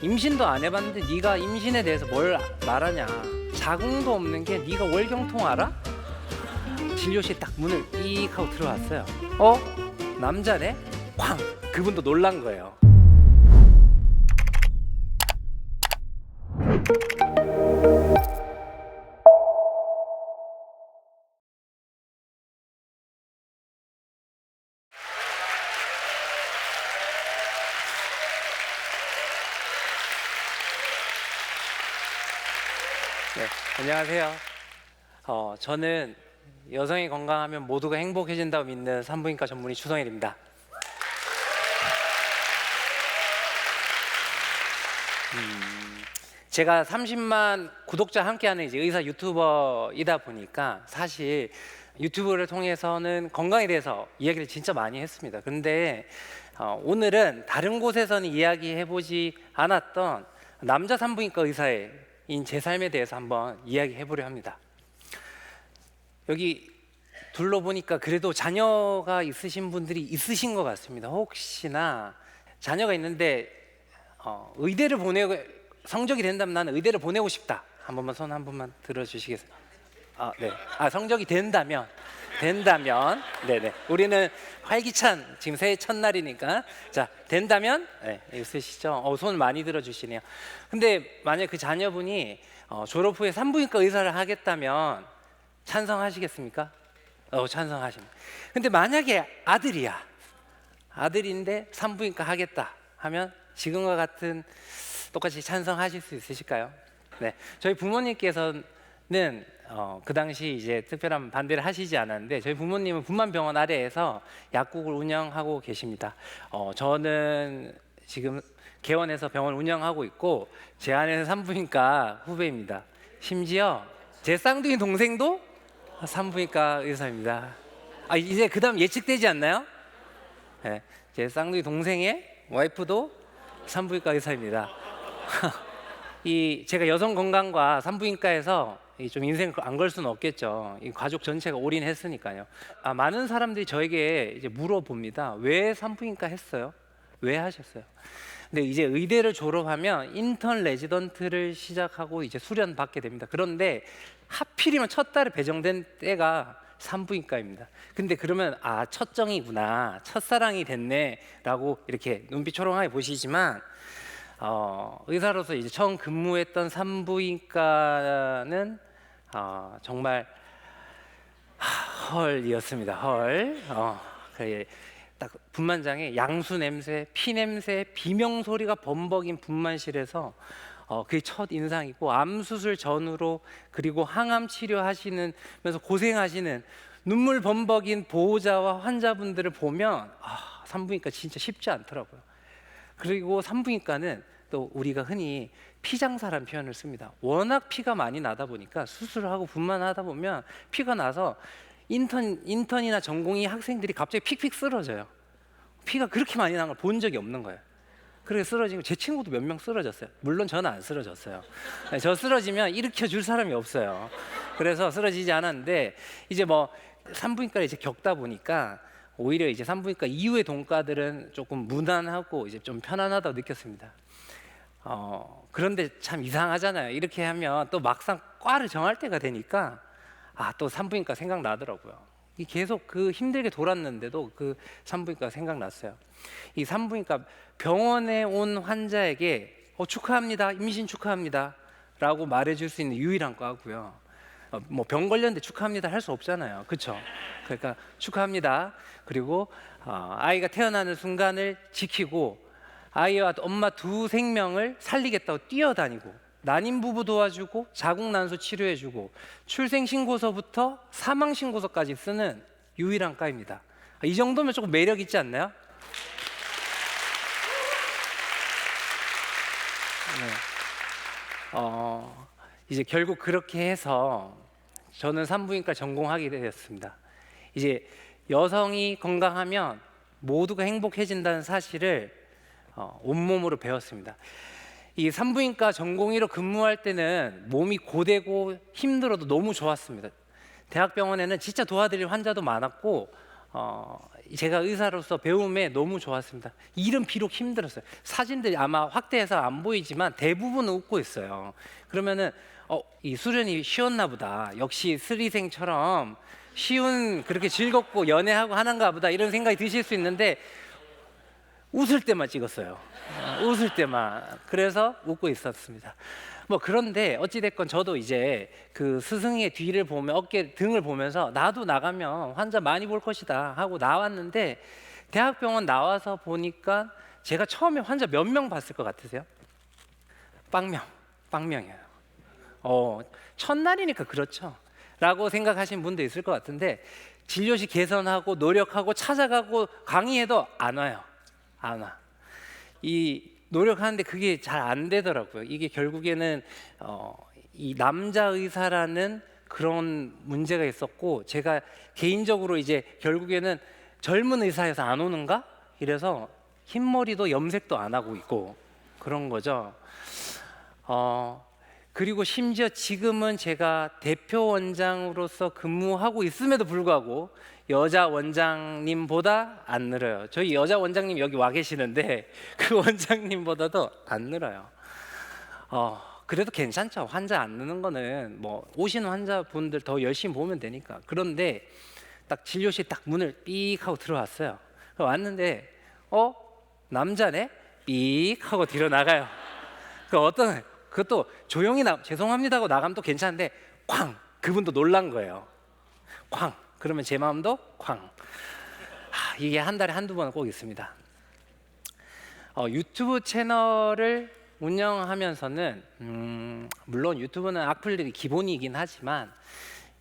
임신도 안 해봤는데 네가 임신에 대해서 뭘 말하냐. 자궁도 없는 게 네가 월경통 알아? 진료실 딱 문을 იქ 하고 들어왔어요. 남자네? 쾅! 그분도 놀란 거예요. 네, 안녕하세요. 저는 여성이 건강하면 모두가 행복해진다고 믿는 산부인과 전문의 추성일입니다. 제가 30만 구독자 함께하는 이제 의사 유튜버이다 보니까 사실 유튜브를 통해서는 건강에 대해서 이야기를 진짜 많이 했습니다. 근데 오늘은 다른 곳에서는 이야기해보지 않았던 남자 산부인과 의사인 제 삶에 대해서 한번 이야기해보려 합니다. 여기 둘러보니까 그래도 자녀가 있으신 분들이 있으신 것 같습니다. 혹시나 자녀가 있는데 의대를 보내고 성적이 된다면 나는 의대를 보내고 싶다. 한 번만 손 한 번만 들어주시겠어요? 네. 성적이 된다면, 네네. 우리는 활기찬 지금 새해 첫날이니까 자 된다면, 네, 있으시죠? 손 많이 들어주시네요. 근데 만약 그 자녀분이 졸업 후에 산부인과 의사를 하겠다면 찬성하시겠습니까? 찬성하십니다. 근데 만약에 아들인데 산부인과 하겠다 하면 지금과 같은 똑같이 찬성하실 수 있으실까요? 네, 저희 부모님께서는 그 당시 이제 특별한 반대를 하시지 않았는데 저희 부모님은 분만병원 아래에서 약국을 운영하고 계십니다. 저는 지금 개원해서 병원 운영하고 있고 제 아내는 산부인과 후배입니다. 심지어 제 쌍둥이 동생도 산부인과 의사입니다. 이제 그 다음 예측되지 않나요? 네, 제 쌍둥이 동생의 와이프도 산부인과 의사입니다. 제가 여성 건강과 산부인과에서 좀 인생 안 걸 수는 없겠죠. 이 가족 전체가 올인했으니까요. 많은 사람들이 저에게 이제 물어봅니다. 왜 산부인과 했어요? 왜 하셨어요? 근데 이제 의대를 졸업하면 인턴 레지던트를 시작하고 이제 수련 받게 됩니다. 그런데 하필이면 첫 달에 배정된 때가 산부인과입니다. 근데 그러면 첫정이구나, 첫사랑이 됐네라고 이렇게 눈빛 초롱하게 보시지만 의사로서 이제 처음 근무했던 산부인과는 정말 헐이었습니다. 헐. 딱 분만장에 양수 냄새, 피 냄새, 비명 소리가 범벅인 분만실에서 그게 첫 인상이고 암 수술 전후로 그리고 항암 치료하시면서 고생하시는 눈물 범벅인 보호자와 환자분들을 보면 산부인과 진짜 쉽지 않더라고요. 그리고 산부인과는 또 우리가 흔히 피장사라는 표현을 씁니다. 워낙 피가 많이 나다 보니까 수술을 하고 분만하다 보면 피가 나서 인턴이나 전공의 학생들이 갑자기 픽픽 쓰러져요. 피가 그렇게 많이 난 걸 본 적이 없는 거예요. 그렇게 쓰러지고 제 친구도 몇 명 쓰러졌어요. 물론 저는 안 쓰러졌어요. 저 쓰러지면 일으켜줄 사람이 없어요. 그래서 쓰러지지 않았는데 이제 산부인과를 이제 겪다 보니까 오히려 이제 산부인과 이후의 동과들은 조금 무난하고 이제 좀 편안하다고 느꼈습니다. 그런데 참 이상하잖아요. 이렇게 하면 또 막상 과를 정할 때가 되니까 또 산부인과 생각나더라고요. 계속 그 힘들게 돌았는데도 그 산부인과 생각났어요. 이 산부인과 병원에 온 환자에게 축하합니다, 임신 축하합니다 라고 말해줄 수 있는 유일한 과고요. 병 걸렸는데 축하합니다 할 수 없잖아요. 그렇죠? 그러니까 축하합니다. 그리고 아이가 태어나는 순간을 지키고 아이와 엄마 두 생명을 살리겠다고 뛰어다니고 난임 부부 도와주고 자궁 난소 치료해주고 출생 신고서부터 사망 신고서까지 쓰는 유일한 과입니다. 이 정도면 조금 매력 있지 않나요? 네. 이제 결국 그렇게 해서 저는 산부인과 전공하게 되었습니다. 이제 여성이 건강하면 모두가 행복해진다는 사실을 온몸으로 배웠습니다. 이 산부인과 전공의로 근무할 때는 몸이 고되고 힘들어도 너무 좋았습니다. 대학병원에는 진짜 도와드릴 환자도 많았고 제가 의사로서 배움에 너무 좋았습니다. 일은 비록 힘들었어요. 사진들이 아마 확대해서 안 보이지만 대부분 웃고 있어요. 그러면은 이 수련이 쉬웠나 보다. 역시 스리생처럼 쉬운 그렇게 즐겁고 연애하고 하는가 보다 이런 생각이 드실 수 있는데 웃을 때만 찍었어요. 웃을 때만. 그래서 웃고 있었습니다. 뭐 그런데 어찌 됐건 저도 이제 그 스승의 뒤를 보면 어깨 등을 보면서 나도 나가면 환자 많이 볼 것이다 하고 나왔는데 대학병원 나와서 보니까 제가 처음에 환자 몇 명 봤을 것 같으세요? 빵명이에요. 첫날이니까 그렇죠. 라고 생각하시는 분도 있을 것 같은데 진료실 개선하고 노력하고 찾아가고 강의해도 안 와요. 안 와. 이 노력하는데 그게 잘 안 되더라고요. 이게 결국에는 이 남자 의사라는 그런 문제가 있었고 제가 개인적으로 이제 결국에는 젊은 의사여서 안 오는가? 이래서 흰머리도 염색도 안 하고 있고 그런 거죠. 그리고 심지어 지금은 제가 대표 원장으로서 근무하고 있음에도 불구하고 여자 원장님보다 안 늘어요. 저희 여자 원장님 여기 와 계시는데 그 원장님보다도 안 늘어요. 그래도 괜찮죠. 환자 안 느는 거는 뭐 오시는 환자분들 더 열심히 보면 되니까. 그런데 딱 진료실 딱 문을 삑 하고 들어왔어요. 왔는데 남자네? 삑 하고 뒤로 나가요. 그것도 조용히 죄송합니다 하고 나가면 또 괜찮은데 쾅! 그분도 놀란 거예요. 쾅! 그러면 제 마음도 쾅! 이게 한 달에 한두 번은 꼭 있습니다. 유튜브 채널을 운영하면서는 물론 유튜브는 악플들이 기본이긴 하지만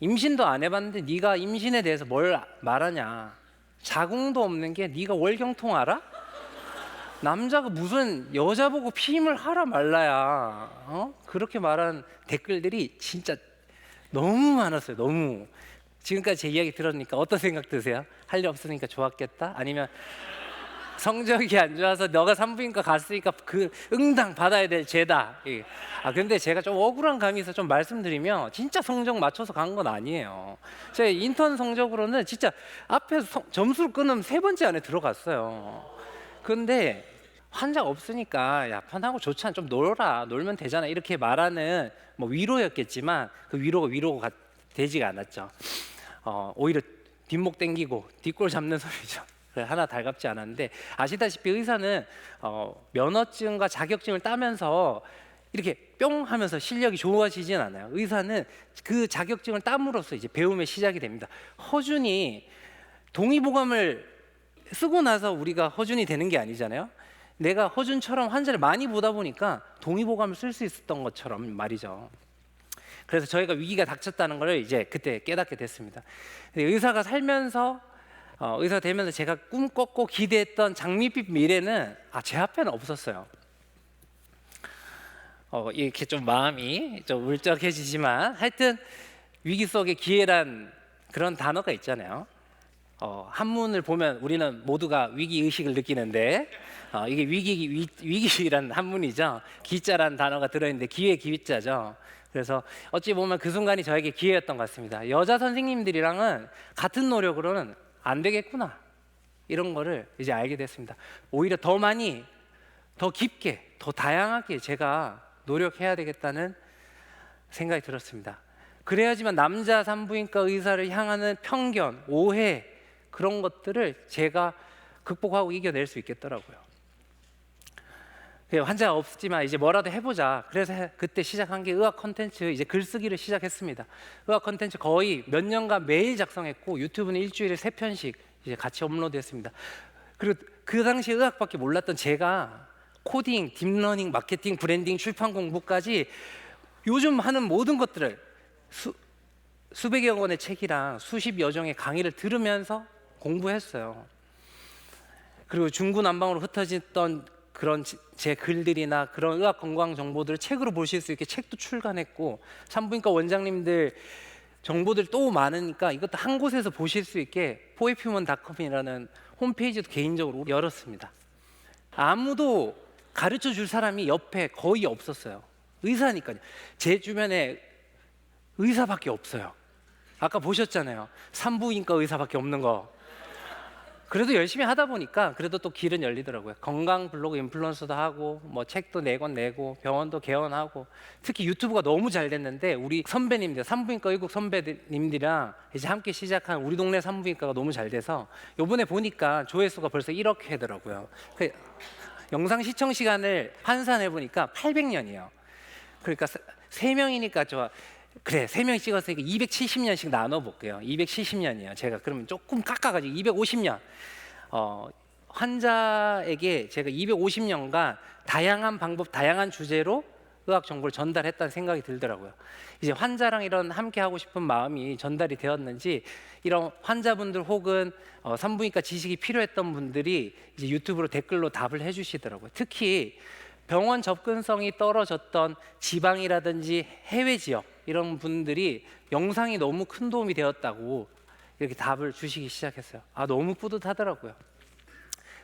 임신도 안 해봤는데 네가 임신에 대해서 뭘 말하냐. 자궁도 없는 게 네가 월경통 알아? 남자가 무슨 여자 보고 피임을 하라 말라야 그렇게 말한 댓글들이 진짜 너무 많았어요. 너무. 지금까지 제 이야기 들으니까 어떤 생각 드세요? 할 일 없으니까 좋았겠다? 아니면 성적이 안 좋아서 너가 산부인과 갔으니까 그 응당 받아야 될 죄다. 근데 제가 좀 억울한 감이 있어서 좀 말씀드리면 진짜 성적 맞춰서 간 건 아니에요. 제 인턴 성적으로는 진짜 앞에서 점수를 끊으면 3번째 안에 들어갔어요. 근데 환자가 없으니까 야 편하고 좋지 않아 좀 놀아라 놀면 되잖아 이렇게 말하는 뭐 위로였겠지만 그 위로가 되지가 않았죠. 오히려 뒷목 땡기고 뒷골 잡는 소리죠. 하나 달갑지 않았는데 아시다시피 의사는 면허증과 자격증을 따면서 이렇게 뿅 하면서 실력이 좋아지진 않아요. 의사는 그 자격증을 땀으로써 이제 배움의 시작이 됩니다. 허준이 동의보감을 쓰고 나서 우리가 허준이 되는 게 아니잖아요. 내가 허준처럼 환자를 많이 보다 보니까 동의보감을 쓸 수 있었던 것처럼 말이죠. 그래서 저희가 위기가 닥쳤다는 걸 이제 그때 깨닫게 됐습니다. 의사가 살면서 의사가 되면서 제가 꿈꿨고 기대했던 장밋빛 미래는 제 앞에는 없었어요. 이렇게 좀 마음이 좀 울적해지지만 하여튼 위기 속의 기회란 그런 단어가 있잖아요. 한문을 보면 우리는 모두가 위기 의식을 느끼는데 이게 위기란 한문이죠. 기자란 단어가 들어있는데 기회 기자죠. 그래서 어찌 보면 그 순간이 저에게 기회였던 것 같습니다. 여자 선생님들이랑은 같은 노력으로는 안 되겠구나 이런 거를 이제 알게 됐습니다. 오히려 더 많이 더 깊게 더 다양하게 제가 노력해야 되겠다는 생각이 들었습니다. 그래야지만 남자 산부인과 의사를 향하는 편견, 오해 그런 것들을 제가 극복하고 이겨낼 수 있겠더라고요. 환자가 없지만 이제 뭐라도 해보자. 그래서 그때 시작한 게 의학 콘텐츠 이제 글쓰기를 시작했습니다. 의학 콘텐츠 거의 몇 년간 매일 작성했고 유튜브는 일주일에 3편씩 이제 같이 업로드했습니다. 그리고 그 당시 의학밖에 몰랐던 제가 코딩, 딥러닝, 마케팅, 브랜딩, 출판 공부까지 요즘 하는 모든 것들을 수백여 권의 책이랑 수십여 종의 강의를 들으면서 공부했어요. 그리고 중구난방으로 흩어졌던 그런 제 글들이나 그런 의학 건강 정보들을 책으로 보실 수 있게 책도 출간했고 산부인과 원장님들 정보들 또 많으니까 이것도 한 곳에서 보실 수 있게 포에퓨먼닷컴이라는 홈페이지도 개인적으로 열었습니다. 아무도 가르쳐 줄 사람이 옆에 거의 없었어요. 의사니까요. 제 주변에 의사밖에 없어요. 아까 보셨잖아요. 산부인과 의사밖에 없는 거. 그래도 열심히 하다 보니까 그래도 또 길은 열리더라고요. 건강 블로그 인플루언서도 하고 뭐 책도 네 권 내고 병원도 개원하고, 특히 유튜브가 너무 잘 됐는데 우리 선배님들, 산부인과 의국 선배님들이랑 이제 함께 시작한 우리 동네 산부인과가 너무 잘 돼서 요번에 보니까 조회수가 벌써 1억 회더라고요. 그 영상 시청 시간을 환산해 보니까 800년이에요. 그러니까 세 명이니까 그래, 세 명이 찍었으니까 270년씩 나눠 볼게요. 270년이에요. 제가 그러면 조금 깎아가지고 250년. 환자에게 제가 250년간 다양한 방법, 다양한 주제로 의학 정보를 전달했다는 생각이 들더라고요. 이제 환자랑 이런 함께 하고 싶은 마음이 전달이 되었는지, 이런 환자분들 혹은 산부인과 지식이 필요했던 분들이 이제 유튜브로 댓글로 답을 해주시더라고요. 특히 병원 접근성이 떨어졌던 지방이라든지 해외 지역, 이런 분들이 영상이 너무 큰 도움이 되었다고 이렇게 답을 주시기 시작했어요. 너무 뿌듯하더라고요.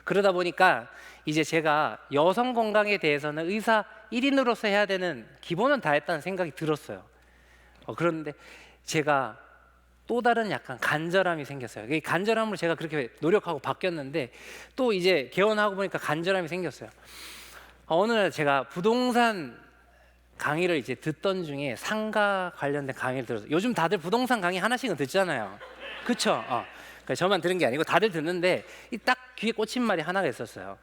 그러다 보니까 이제 제가 여성 건강에 대해서는 의사 1인으로서 해야 되는 기본은 다 했다는 생각이 들었어요. 그런데 제가 또 다른 약간 간절함이 생겼어요. 이 간절함으로 제가 그렇게 노력하고 바뀌었는데, 또 이제 개원하고 보니까 간절함이 생겼어요. 어느 날 제가 부동산 강의를 이제 듣던 중에 상가 관련된 강의를 들었어요. 요즘 다들 부동산 강의 하나씩은 듣잖아요. 그쵸? 그러니까 저만 들은 게 아니고 다들 듣는데, 딱 귀에 꽂힌 말이 하나가 있었어요.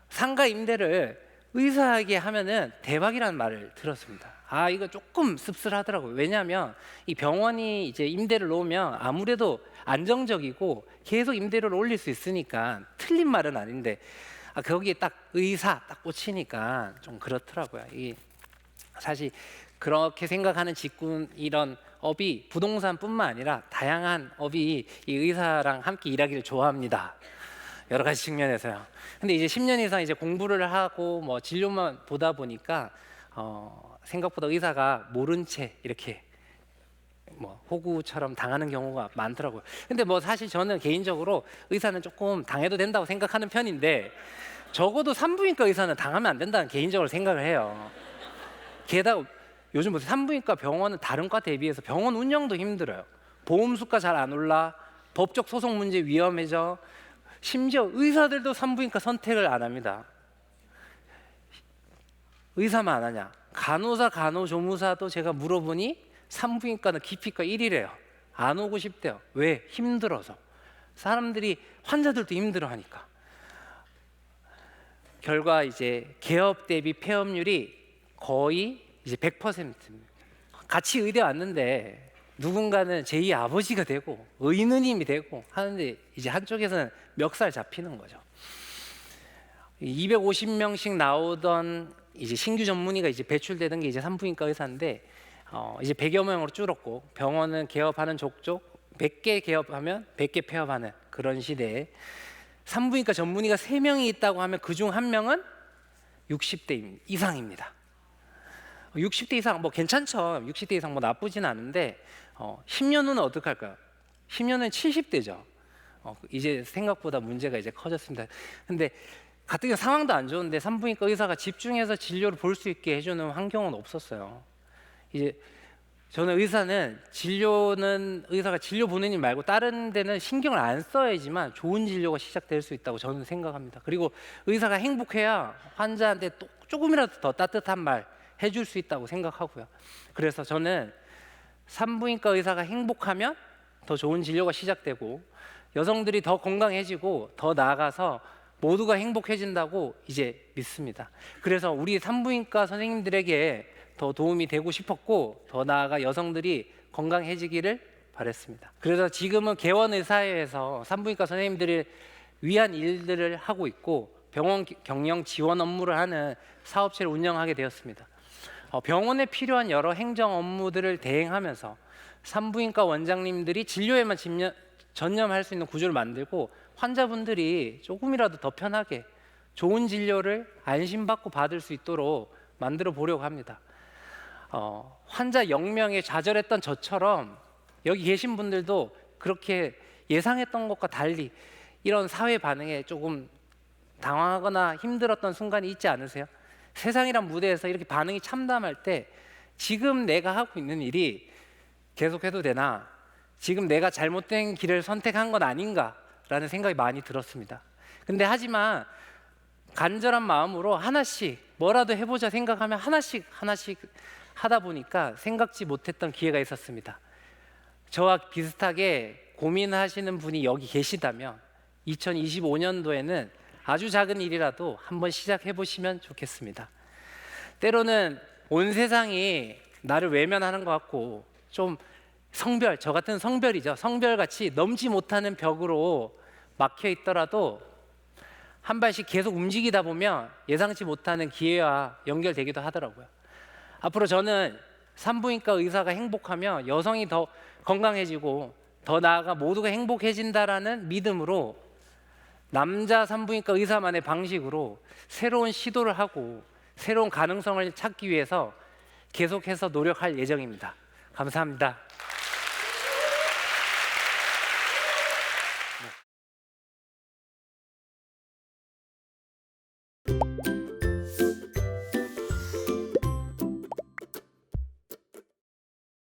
상가 임대를 의사에게 하면은 대박이라는 말을 들었습니다. 이거 조금 씁쓸하더라고요. 왜냐하면 이 병원이 이제 임대를 놓으면 아무래도 안정적이고 계속 임대료를 올릴 수 있으니까 틀린 말은 아닌데, 거기에 딱 의사 딱 꽂히니까 좀 그렇더라고요. 사실 그렇게 생각하는 직군, 이런 업이 부동산뿐만 아니라 다양한 업이 이 의사랑 함께 일하기를 좋아합니다. 여러 가지 측면에서요. 근데 이제 10년 이상 이제 공부를 하고 뭐 진료만 보다 보니까 생각보다 의사가 모른 채 이렇게 뭐 호구처럼 당하는 경우가 많더라고요. 근데 뭐 사실 저는 개인적으로 의사는 조금 당해도 된다고 생각하는 편인데, 적어도 산부인과 의사는 당하면 안 된다는 개인적으로 생각을 해요. 게다가 요즘 보세요. 산부인과 병원은 다른 과 대비해서 병원 운영도 힘들어요. 보험 수가 잘 안 올라, 법적 소송 문제 위험해져, 심지어 의사들도 산부인과 선택을 안 합니다. 의사만 안 하냐? 간호사, 간호조무사도 제가 물어보니 산부인과는 기피과 1위래요. 안 오고 싶대요. 왜? 힘들어서. 사람들이, 환자들도 힘들어하니까. 결과 이제 개업 대비 폐업률이 거의 이제 100%입니다. 같이 의대 왔는데 누군가는 제2 아버지가 되고 의느님이 되고 하는데, 이제 한쪽에서는 멱살 잡히는 거죠. 250명씩 나오던 이제 신규 전문의가 이제 배출되던 게 이제 산부인과 의사인데, 이제 100여 명으로 줄었고, 병원은 개업하는 족족 100개 개업하면 100개 폐업하는 그런 시대에 산부인과 전문의가 3명이 있다고 하면 그중 1명은 60대 이상입니다. 60대 이상 뭐 괜찮죠. 60대 이상 뭐 나쁘진 않은데 10년 후는 어떻게 할까요? 10년 후는 70대죠. 이제 생각보다 문제가 이제 커졌습니다. 근데 가뜩이나 상황도 안 좋은데 산부인과 의사가 집중해서 진료를 볼 수 있게 해주는 환경은 없었어요. 이제 저는 의사가 진료 보는 일 말고 다른 데는 신경을 안 써야지만 좋은 진료가 시작될 수 있다고 저는 생각합니다. 그리고 의사가 행복해야 환자한테 또 조금이라도 더 따뜻한 말 해줄 수 있다고 생각하고요. 그래서 저는 산부인과 의사가 행복하면 더 좋은 진료가 시작되고, 여성들이 더 건강해지고 더 나아가서 모두가 행복해진다고 이제 믿습니다. 그래서 우리 산부인과 선생님들에게 더 도움이 되고 싶었고, 더 나아가 여성들이 건강해지기를 바랬습니다. 그래서 지금은 개원의사회에서 산부인과 선생님들을 위한 일들을 하고 있고, 병원 경영 지원 업무를 하는 사업체를 운영하게 되었습니다. 병원에 필요한 여러 행정 업무들을 대행하면서 산부인과 원장님들이 진료에만 전념할 수 있는 구조를 만들고, 환자분들이 조금이라도 더 편하게 좋은 진료를 안심받고 받을 수 있도록 만들어 보려고 합니다. 환자 0명에 좌절했던 저처럼 여기 계신 분들도 그렇게 예상했던 것과 달리 이런 사회 반응에 조금 당황하거나 힘들었던 순간이 있지 않으세요? 세상이란 무대에서 이렇게 반응이 참담할 때, 지금 내가 하고 있는 일이 계속해도 되나? 지금 내가 잘못된 길을 선택한 건 아닌가? 않을까라는 생각이 많이 들었습니다. 근데 하지만 간절한 마음으로 하나씩 뭐라도 해보자 생각하면 하나씩 하다 보니까 생각지 못했던 기회가 있었습니다. 저와 비슷하게 고민하시는 분이 여기 계시다면 2025년도에는 아주 작은 일이라도 한번 시작해 보시면 좋겠습니다. 때로는 온 세상이 나를 외면하는 것 같고 좀 저 같은 성별이죠. 성별같이 넘지 못하는 벽으로 막혀 있더라도 한 발씩 계속 움직이다 보면 예상치 못하는 기회와 연결되기도 하더라고요. 앞으로 저는 산부인과 의사가 행복하면 여성이 더 건강해지고 더 나아가 모두가 행복해진다라는 믿음으로 남자 산부인과 의사만의 방식으로 새로운 시도를 하고 새로운 가능성을 찾기 위해서 계속해서 노력할 예정입니다. 감사합니다.